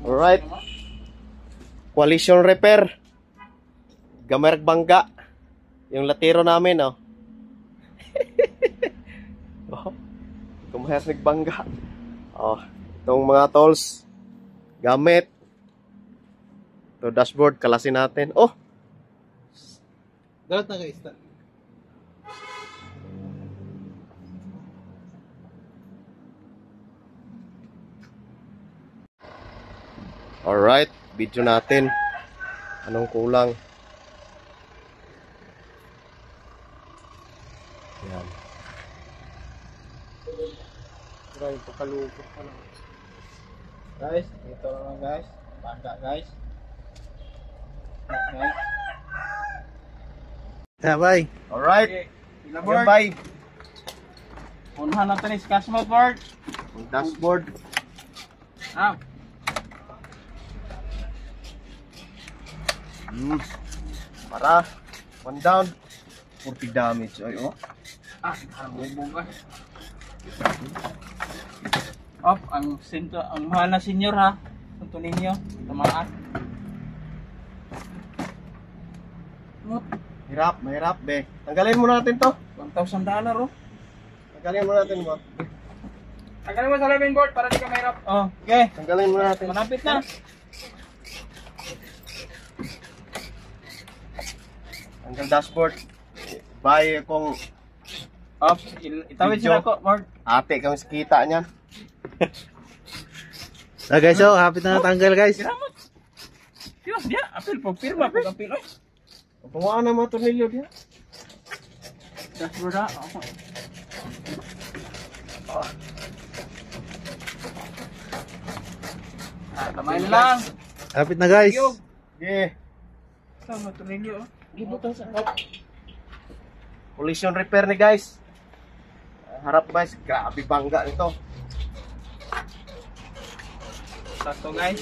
Alright. Coalition repair. Gamer bangga. Yung latiro namin, oh. Oh. Kumahas nagbangga. Oh, itong mga tools gamit. Ito dashboard, kalasin natin. Oh. Dapat naka-start. Alright, video natin. Anong kulang? Yan. Try, pakalupot pa lang. Guys, ito lang guys. Bangga guys. Guys. Yeah, bye. Alright. Okay. Yan, bye. Unahan natin is cash mode board. Yung dashboard. Ah. Para. One down. 40 damage. Ay, oh. Ah, bumbong ka. Op, ang mahal na senior ha. Tunto ninyo. Tamaan. Hirap, mahirap, be. Tanggalin muna natin to. $1,000 oh. Tanggalin muna natin, bo. Tanggalin mo sa living board para di ka mahirap. Oh, okay. Tanggalin muna natin. Malapit na. Tanggal dashboard. Bye kung Op, itawid Video. sila ko, board. ate kami sa kita niyan. So guys, so hapit na natanggal guys. Siramot. Diyos dia, apil po, pirma po ang piloy. Pumawaan na mga tornilyo diya. Dashboard ha. Tamayin lang. Hapit na guys. Yeah. Sama tornilyo oh. Gibutang sa collision repair ni guys. Harap guys, grabe bangga nito. Sakto guys.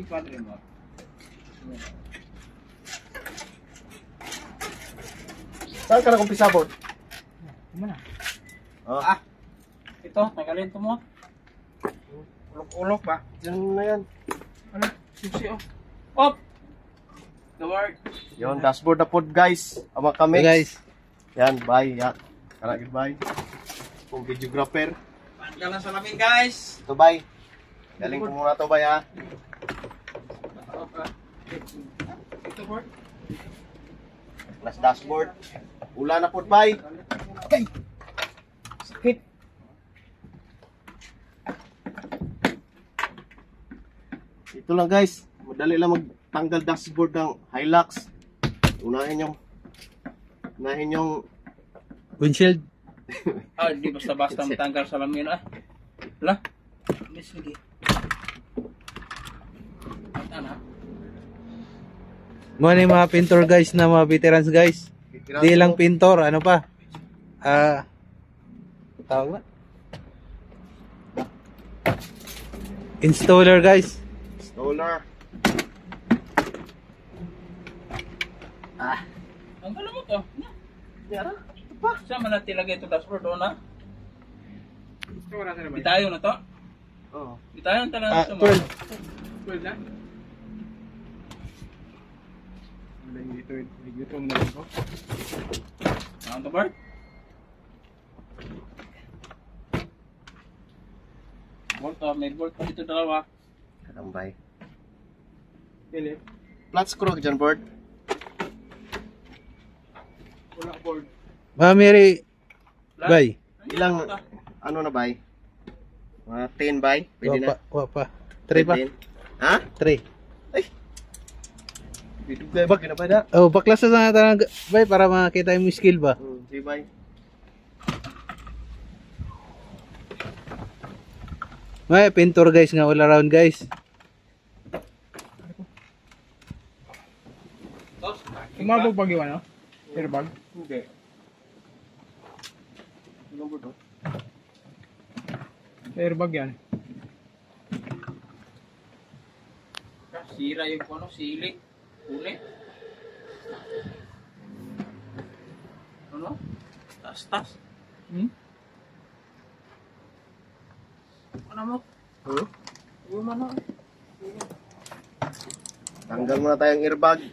Lagi mo. Saan ka nag-umpisa, board? Gimana? Oh. Ah. Ito, tanggalin ko mo. Ulok-ulok ba? Diyan na yan. Ano? Susi oh. Op! The word. Yon, dashboard na po guys. Ama kami. So guys. Yan, bye. Yan. Karagin bye. Kung videographer. Panggal na salamin guys. Ito bye. Galing ko muna to bye ha. Ito board. Plus dashboard. Ula na po bye. Okay. Sakit. Ito lang guys. Madali lang magtanggal dashboard ng Hilux. Unahin yung Windshield. Ah, di basta-basta matanggal salamin ah. Wala. Miss lagi. Ano? Mga yung mga pintor guys na mga veterans guys. Di lang pintor, ano pa? Tawag ba? Installer guys. installer. Ang gala mo to. Yara. Saan man natin lagay ito dashboard doon ha? Bitayo na to? Oo. Bitayo na talaga ito mo. 12. 12 na? Dito mo na ako. Ano to board? Bolt oh, may bolt pa dito dalawa. Karambay. Pili. Flat screw dyan board. Wala board. Mga Mary. Bye. Ilang ano na bay? Mga 10 bay? Pwede na. Wapa. 3 pa? 10. Ha? 3. Bidugay ba na ba da? Oh, baklas na natin bay para makita yung skill ba? Di bay. May pintor guys nga all around guys. Umabog bag yun ano? Airbag? Hindi. over to. Airbag yan. Sira yung ano, silik. Ulit. Ano? Tas. Ano mo? Uwi mo na. Tanggal muna tayong airbag.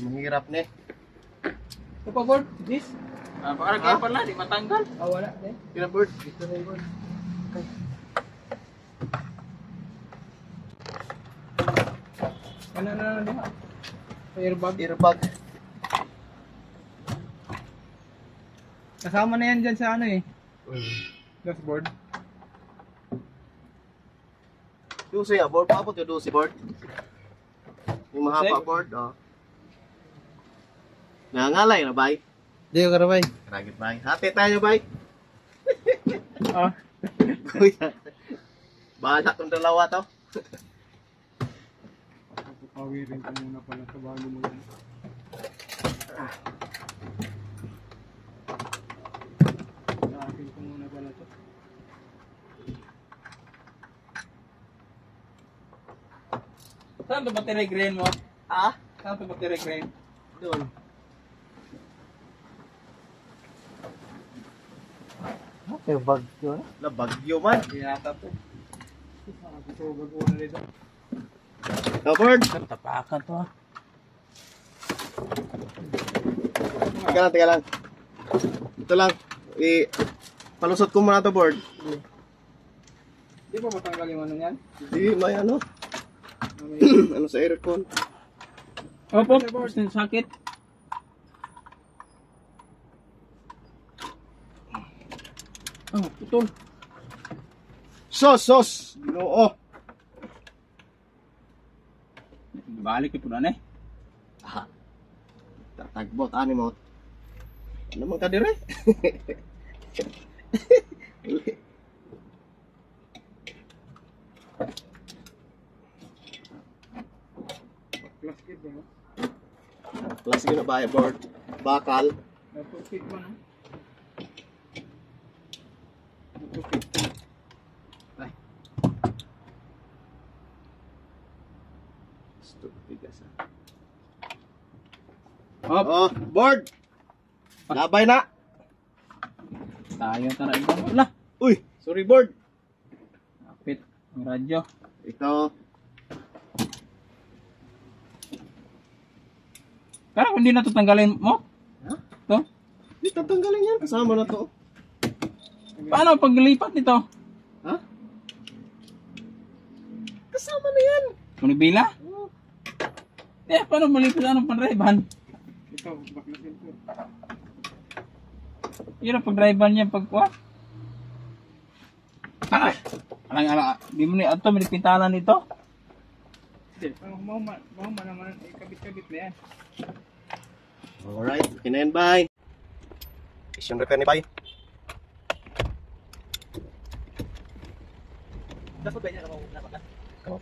Mahirap ne. Ito pa, board? This? Baka kaya pala, di matanggal. Wala. Kira board. Ito na yung board. Ano na diha? Airbag. Airbag. Kasama na yan dyan sa ano eh. Dashboard. Dusi ya board. Paabot yung dusi board. Yung mahaba Sek? board. Oh. Nangangalay na bay. Di ko karabay. Ragit bay. Hati tayo bay. Ah. Kuya. Bahala tong dalawa to. Pawirin ko muna pala sa bago mo yan. Akin ko muna pala to. Saan ito battery grain mo? Ah? Saan ito battery grain? Doon. Airbag yun. Labagyo man. Yata to. Ito bago na rin. No board. Tapakan to ah. Teka lang. Ito lang. Palusot ko muna to board. Di ba matanggal yung ano yan? Hindi, may ano. Ano sa aircon. Opo, sakit. Oh, putol. Sos! Ginoo. Balik ito na eh. Ah. Tatagbot, ani mo. Ano man ka dire? Plastic ba? Plus yun na ba board? Bakal. Napupit mo na. Napupit. Ay. Stupid asa. Hop. Oh, board! Labay na! Tayo tara ibang. Wala. Uy! Sorry board! Napit. Ang radyo. Ito. Pero hindi na ito tanggalin mo? Ha? Ito? Di tatanggalin yan. Kasama na to. Paano paglipat nito? Ha? Kasama na yan. Manibila? Oh. Eh, paano malipat? Anong pan-drivean? Ito, baklasin ko. Yun ang pag-drivean niya pagkuha. Ay! Alang, di mo na ito, minipintalan nito. Hindi, mau naman, kabit-kabit na yan. Alright. Okay na yan, bye. Isyon repair ni bye. Dapat ba niya na muna? Oo.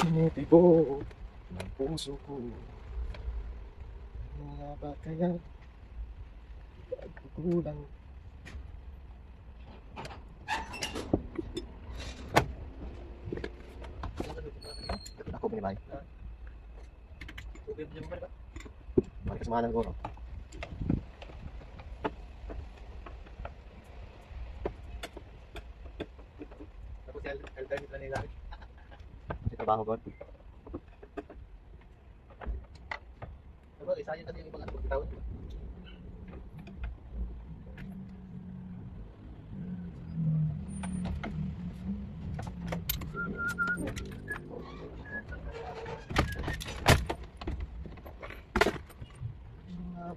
Tinitibo ng puso ko. Ano nga ba kaya pagkukulang? Ako ba yung balik kasamahan ko. Tapos alternate na nila. Kasi trabaho ko. Diba, isa yun kasi yung ibang ano, pagkitawad.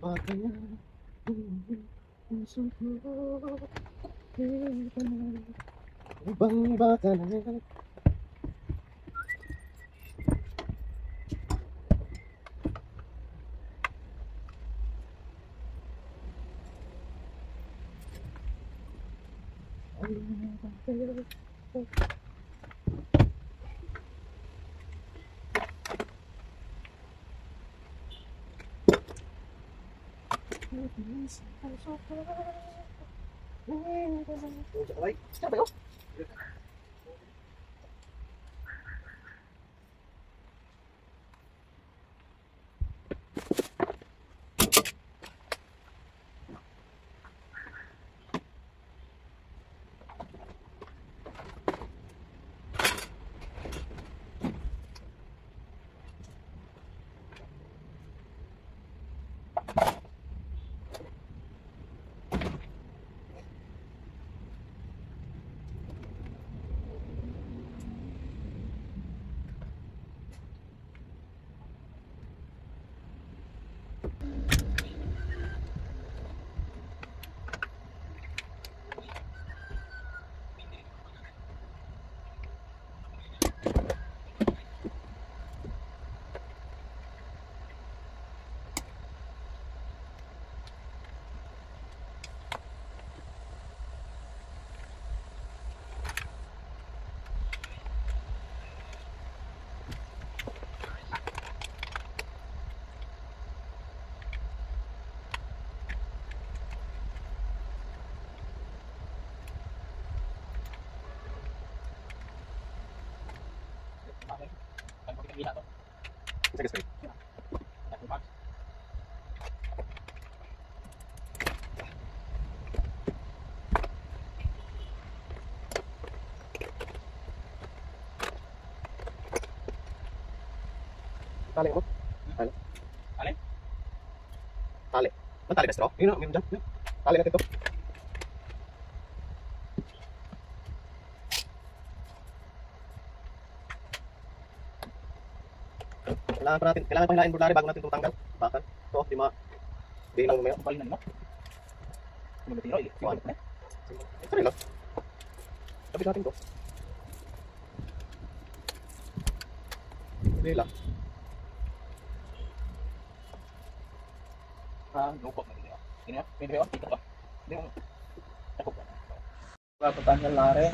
bata na. Puso ko. Ibang bata na. Sige, sige. Tali mo? Tali? Tali? Tali. Ang tali ba, straw? Yun, meron dyan. Tali natin ito. Kailangan pa hilain burdari bago natin tutanggal. Bakal. Ito, di ma... Di lang mamaya. Balik na mo. Magatiro, iwan na. Ito rin lang. Tapos natin ito. Hindi lang. Lupot na dito. Ini ya, pwede ba? Dito ba? Hindi mo. Takot ba? Patanggal lare.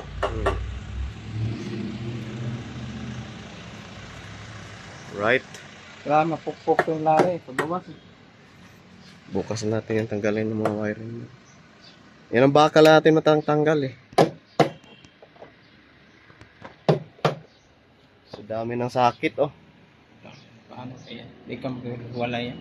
Right. Kailangan mapukpok yung lare. Pagbawas. Bukas natin yung tanggalin ng mga wiring. Yan ang bakal natin matanggal eh. Sa dami ng sakit oh. Paano kaya? Di ka magwala yan.